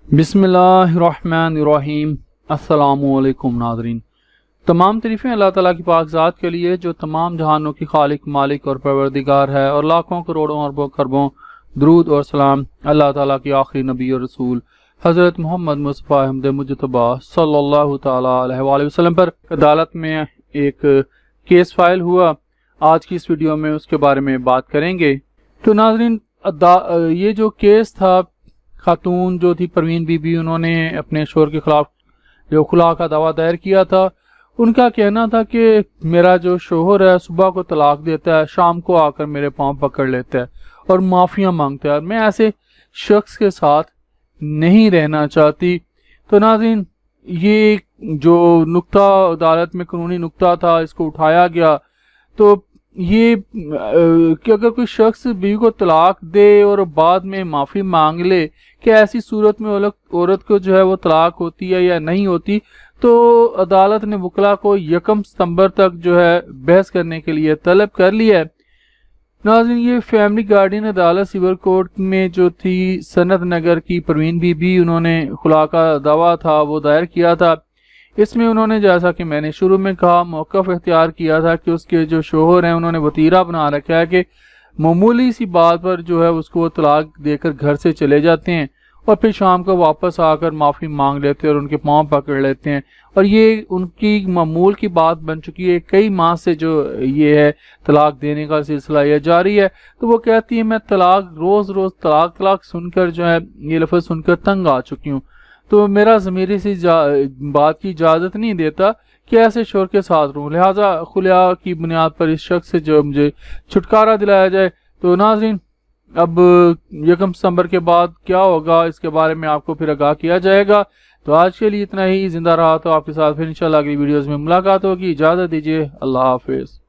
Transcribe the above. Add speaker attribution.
Speaker 1: बिस्मिल्लाहिर्रहमानिर्रहीम। अस्सलामुअलैकुम नाज़रीन। तमाम तारीफ़ें अल्लाह ताला की पाक ज़ात के लिए जो तमाम जहानों की खालिक मालिक और परवरदिगार है, और लाखों करोड़ों अरबों खरबों दरूद और सलाम अल्लाह ताला की आखिरी नबी और रसूल हज़रत मोहम्मद मुस्तफ़ा अहमद मुजतबा सल्लल्लाहु ताला अलैहि वसल्लम पर। अदालत में एक केस फाइल हुआ, आज की इस वीडियो में उसके बारे में बात करेंगे। तो नाज़रीन, ये जो केस था, खातून जो थी परवीन बीबी, उन्होंने अपने शोहर के खिलाफ जो खुला का दावा दायर किया था। उनका कहना था कि मेरा जो शोहर है सुबह को तलाक देता है, शाम को आकर मेरे पांव पकड़ लेता है और माफिया मांगता है, और मैं ऐसे शख्स के साथ नहीं रहना चाहती। तो नाज़रीन, ये जो नुक्ता अदालत में कानूनी नुक्ता था, इसको उठाया गया। तो ये कि अगर कोई शख्स बीवी को तलाक दे और बाद में माफ़ी मांग ले, कि ऐसी सूरत में औरत को जो है वो तलाक होती है या नहीं होती। तो अदालत ने वकला को 1 सितंबर तक जो है बहस करने के लिए तलब कर लिया है। नाज़रीन, ये फैमिली गार्डियन अदालत सिविल कोर्ट में जो थी सनत नगर की परवीन बीबी, उन्होंने खुला का दावा था वो दायर किया था। इसमें उन्होंने, जैसा कि मैंने शुरू में कहा, मौक़िफ़ इख्तियार किया था कि उसके जो शोहर हैं उन्होंने वतीरा बना रखा है कि मामूली सी बात पर जो है उसको तलाक देकर घर से चले जाते हैं और फिर शाम को वापस आकर माफ़ी मांग लेते हैं और उनके पांव पकड़ लेते हैं। और ये उनकी मामूल की बात बन चुकी है। कई माह से जो ये है तलाक देने का सिलसिला ये जारी है। तो वो कहती है, मैं तलाक रोज़ रोज़ तलाक सुनकर जो है ये लफ्ज़ सुनकर तंग आ चुकी हूँ। तो मेरा ज़मीरी सी बात की इजाज़त नहीं देता कि ऐसे शोहर के साथ रहूँ, लिहाजा खुला की बुनियाद पर इस शख्स से जो मुझे छुटकारा दिलाया जाए। तो नाज़रीन, अब 1 सितंबर के बाद क्या होगा इसके बारे में आपको फिर आगाह किया जाएगा। तो आज के लिए इतना ही। जिंदा रहा तो आपके साथ फिर इंशाल्लाह अगली वीडियोज़ में मुलाकात होगी। इजाज़त दीजिए, अल्लाह हाफिज़।